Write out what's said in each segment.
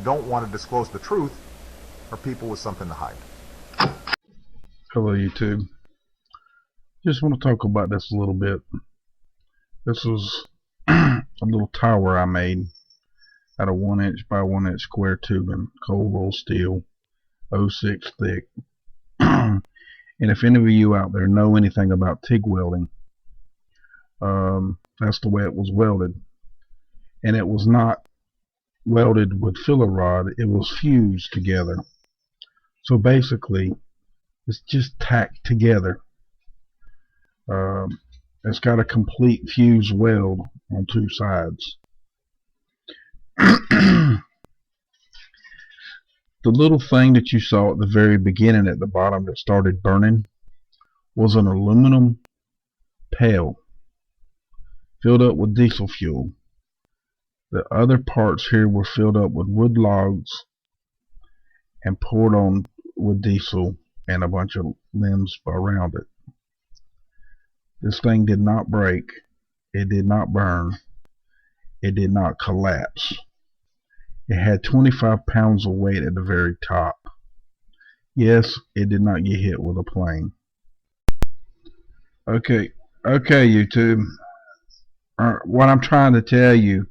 don't want to disclose the truth are people with something to hide. Hello YouTube. Just want to talk about this a little bit. This was a little tower I made out of 1 inch by 1 inch square tubing, cold rolled steel, 0.6 thick. And if any of you out there know anything about TIG welding, that's the way it was welded. And it was not welded with filler rod, it was fused together. So basically it's just tacked together. It's got a complete fused weld on two sides. The little thing that you saw at the very beginning at the bottom that started burning was an aluminum pail filled up with diesel fuel. The other parts here were filled up with wood logs and poured on with diesel and a bunch of limbs around it. This thing did not break, it did not burn, it did not collapse. It had 25 pounds of weight at the very top. Yes, it did not get hit with a plane. Okay YouTube. What I'm trying to tell you,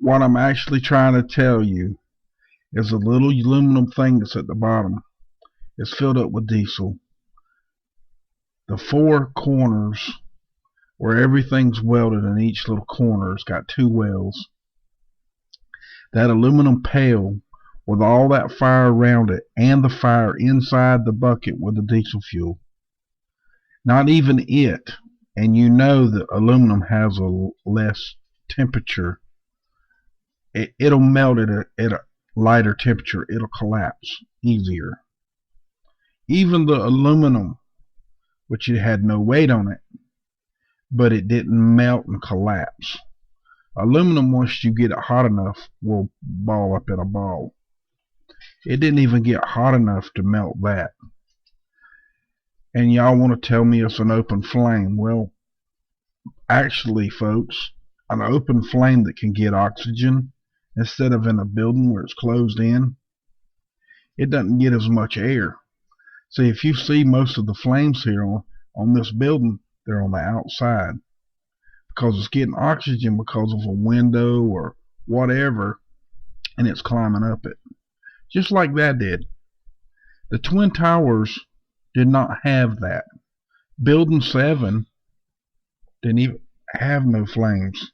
what I'm actually trying to tell you is a little aluminum thing that's at the bottom. It's filled up with diesel. The four corners where everything's welded in each little corner has got two welds. That aluminum pail with all that fire around it and the fire inside the bucket with the diesel fuel. Not even it, and you know that aluminum has a less temperature. It'll melt at a lighter temperature. It'll collapse easier. Even the aluminum, which it had no weight on it, but it didn't melt and collapse. Aluminum, once you get it hot enough, will ball up in a ball. It didn't even get hot enough to melt that. And y'all want to tell me it's an open flame. Well, actually folks, an open flame that can get oxygen instead of in a building where it's closed in, it doesn't get as much air. See, if you see most of the flames here on this building, they're on the outside because it's getting oxygen because of a window or whatever, and it's climbing up it. Just like that did. The Twin Towers did not have that. Building 7 didn't even have no flames.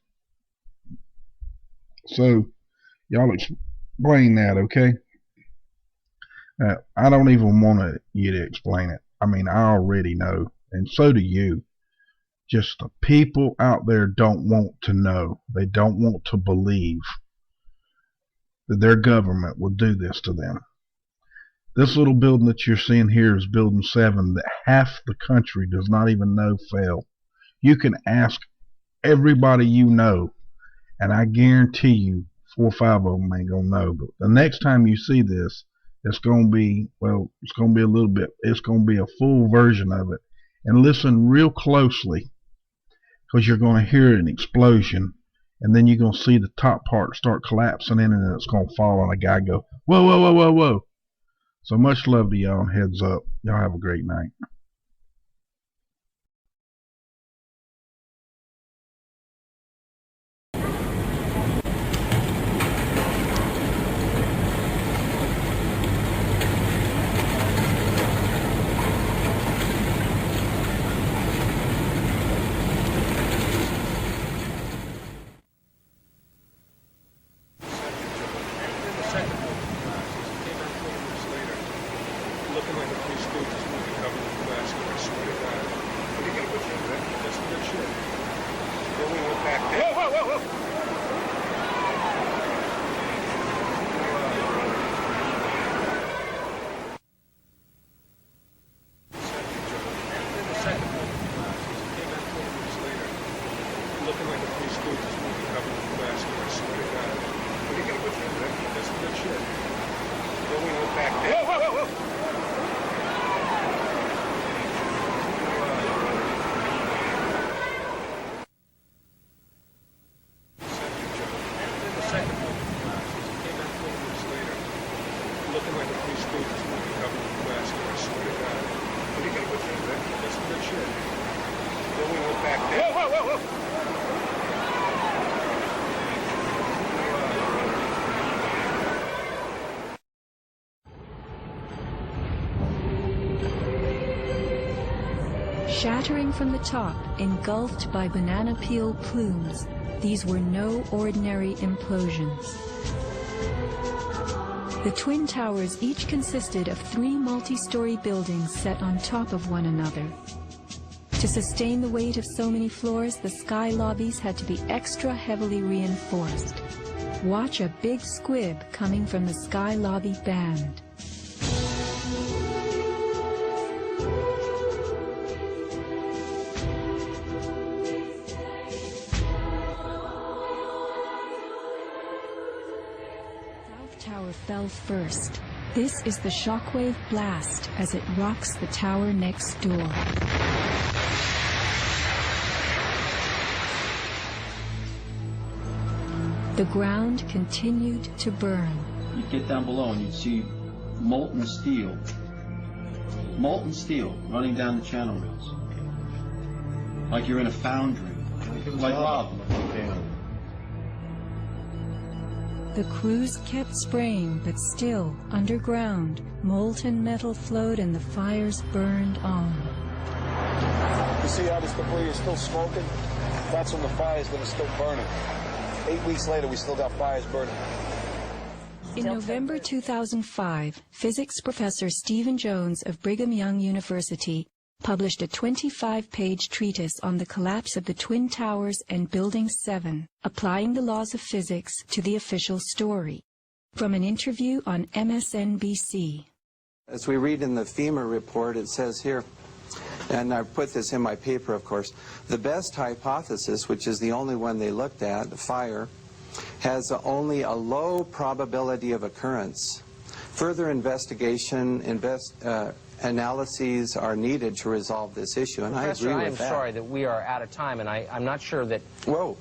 So, y'all explain that, okay? I don't even want you to explain it. I mean, I already know, and so do you. Just the people out there don't want to know. They don't want to believe that their government will do this to them. This little building that you're seeing here is building 7 that half the country does not even know fell. You can ask everybody you know, and I guarantee you 4 or 5 of them ain't gonna know. But the next time you see this, it's going to be, well, it's going to be a little bit, it's going to be a full version of it. And listen real closely, because you're going to hear an explosion, and then you're going to see the top part start collapsing in, and it's going to fall, and a guy go, whoa, whoa, whoa, whoa, whoa. So much love to y'all, and heads up. Y'all have a great night. Looking like a Three Stooges movie covered in plastic, I swear to God. What are you gonna put you in? That's some good shit. Then we went back there. Whoa, whoa, whoa, whoa! Looking like a Three Stooges movie covered in plastic, I swear to God. What are you gonna put you in? That's some good shit. Then we went back there. Whoa, whoa, whoa, whoa! Shattering from the top, engulfed by banana peel plumes, these were no ordinary implosions. The Twin Towers each consisted of 3 multi-story buildings set on top of one another. To sustain the weight of so many floors, the sky lobbies had to be extra heavily reinforced. Watch a big squib coming from the sky lobby band. Tower fell first. This is the shockwave blast as it rocks the tower next door. The ground continued to burn. You'd get down below and you'd see molten steel running down the channel rails. Like you're in a foundry. Like lava. The crews kept spraying, but still, underground, molten metal flowed and the fires burned on. You see how this debris is still smoking? That's when the fire's going to still burning. 8 weeks later, we still got fires burning. In November 2005, physics professor Stephen Jones of Brigham Young University published a 25-page treatise on the collapse of the Twin Towers and Building 7, applying the laws of physics to the official story. From an interview on MSNBC. As we read in the FEMA report, it says here, and I put this in my paper, of course, the best hypothesis, which is the only one they looked at, fire, has only a low probability of occurrence. Further investigation, analyses are needed to resolve this issue, and Professor, I agree with that. I am sorry that we are out of time, and I'm not sure that Whoa.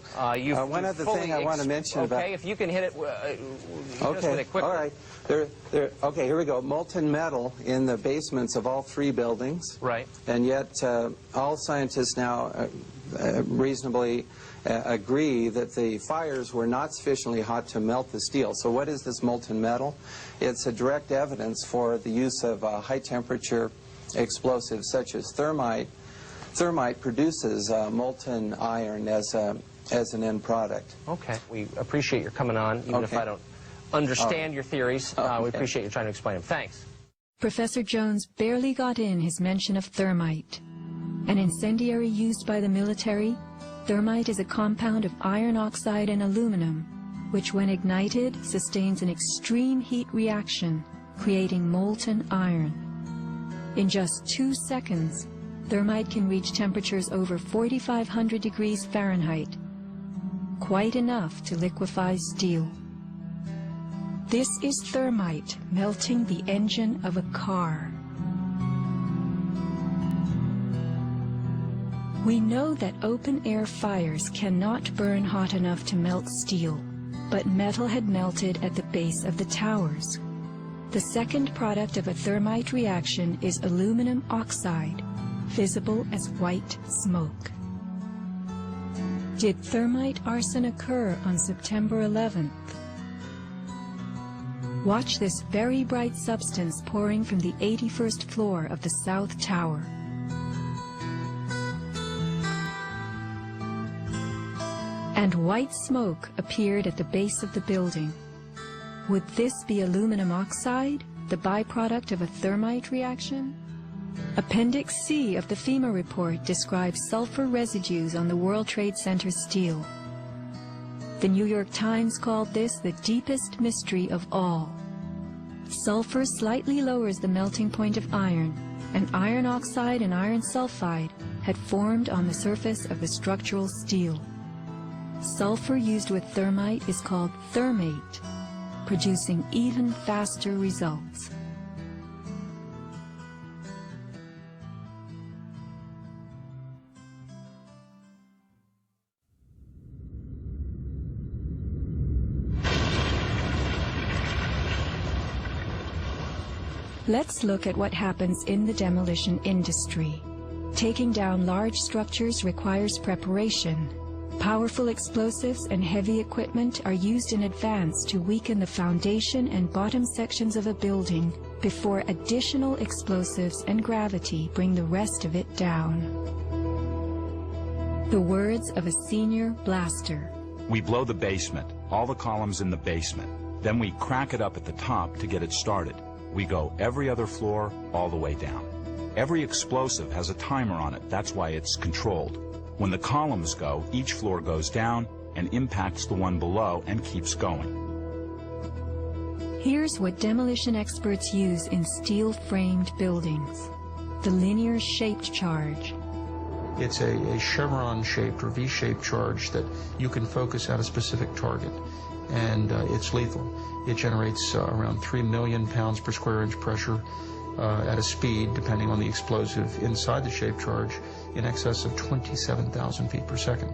One other thing I want to mention about... Okay, if you can hit it just with it quickly. All right. Okay, here we go. Molten metal in the basements of all 3 buildings. Right. And yet all scientists now reasonably agree that the fires were not sufficiently hot to melt the steel. So what is this molten metal? It's a direct evidence for the use of high-temperature explosives such as thermite. Thermite produces molten iron as an end product. Okay. We appreciate your coming on, even if I don't understand your theories. We appreciate you trying to explain them. Thanks. Professor Jones barely got in his mention of thermite. An incendiary used by the military, thermite is a compound of iron oxide and aluminum, which when ignited sustains an extreme heat reaction, creating molten iron. In just 2 seconds, thermite can reach temperatures over 4,500 degrees Fahrenheit, quite enough to liquefy steel. This is thermite melting the engine of a car. We know that open-air fires cannot burn hot enough to melt steel, but metal had melted at the base of the towers. The second product of a thermite reaction is aluminum oxide, visible as white smoke. Did thermite arson occur on September 11th? Watch this very bright substance pouring from the 81st floor of the South Tower. And white smoke appeared at the base of the building. Would this be aluminum oxide, the byproduct of a thermite reaction? Appendix C of the FEMA report describes sulfur residues on the World Trade Center steel. The New York Times called this the deepest mystery of all. Sulfur slightly lowers the melting point of iron, and iron oxide and iron sulfide had formed on the surface of the structural steel. Sulfur used with thermite is called thermate, producing even faster results. Let's look at what happens in the demolition industry. Taking down large structures requires preparation. Powerful explosives and heavy equipment are used in advance to weaken the foundation and bottom sections of a building before additional explosives and gravity bring the rest of it down. The words of a senior blaster. We blow the basement, all the columns in the basement. Then we crack it up at the top to get it started. We go every other floor all the way down. Every explosive has a timer on it. That's why it's controlled. When the columns go, each floor goes down and impacts the one below and keeps going. Here's what demolition experts use in steel-framed buildings: the linear shaped charge. It's a chevron-shaped or V-shaped charge that you can focus at a specific target, and it's lethal. It generates around 3 million pounds per square inch pressure at a speed, depending on the explosive inside the shaped charge, in excess of 27,000 feet per second.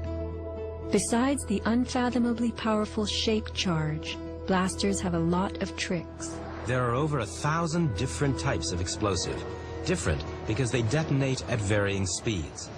Besides the unfathomably powerful shaped charge, blasters have a lot of tricks. There are over 1,000 different types of explosive. Different because they detonate at varying speeds.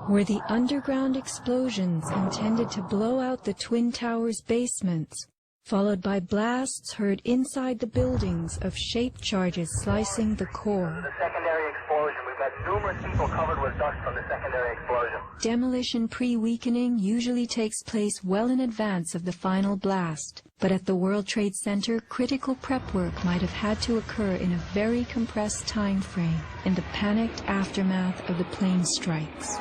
Were the underground explosions intended to blow out the Twin Towers' basements, followed by blasts heard inside the buildings of shaped charges slicing the core? The secondary explosion. We've got numerous people covered with dust from the secondary explosion. Demolition pre-weakening usually takes place well in advance of the final blast, but at the World Trade Center, critical prep work might have had to occur in a very compressed time frame in the panicked aftermath of the plane strikes.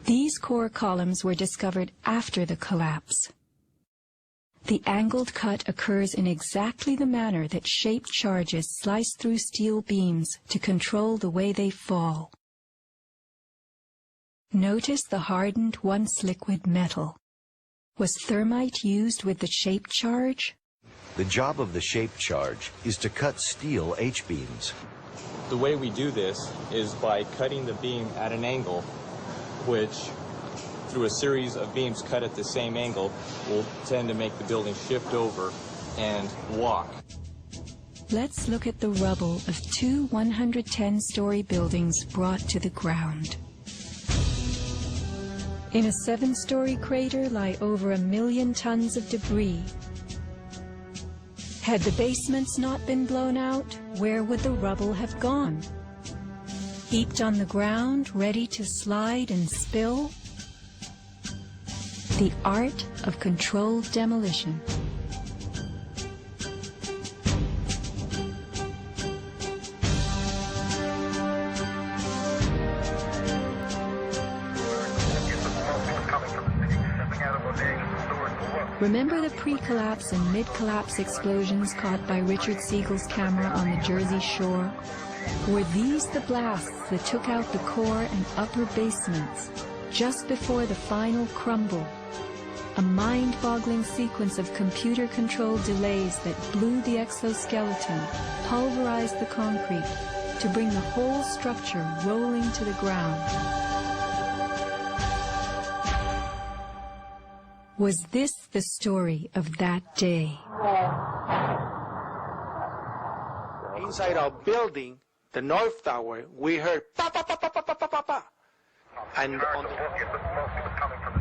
These core columns were discovered after the collapse. The angled cut occurs in exactly the manner that shaped charges slice through steel beams to control the way they fall. Notice the hardened once liquid metal. Was thermite used with the shaped charge? The job of the shaped charge is to cut steel H-beams. The way we do this is by cutting the beam at an angle, which, through a series of beams cut at the same angle, will tend to make the building shift over and walk. Let's look at the rubble of two 110-story buildings brought to the ground. In a 7-story crater lie over 1 million tons of debris. Had the basements not been blown out, where would the rubble have gone? Heaped on the ground, ready to slide and spill? The art of controlled demolition. Remember the pre-collapse and mid-collapse explosions caught by Richard Siegel's camera on the Jersey Shore? Were these the blasts that took out the core and upper basements just before the final crumble? A mind-boggling sequence of computer-controlled delays that blew the exoskeleton, pulverized the concrete, to bring the whole structure rolling to the ground. Was this the story of that day? Inside our building, the North Tower, we heard pa pa pa pa pa pa pa pa pa. And on the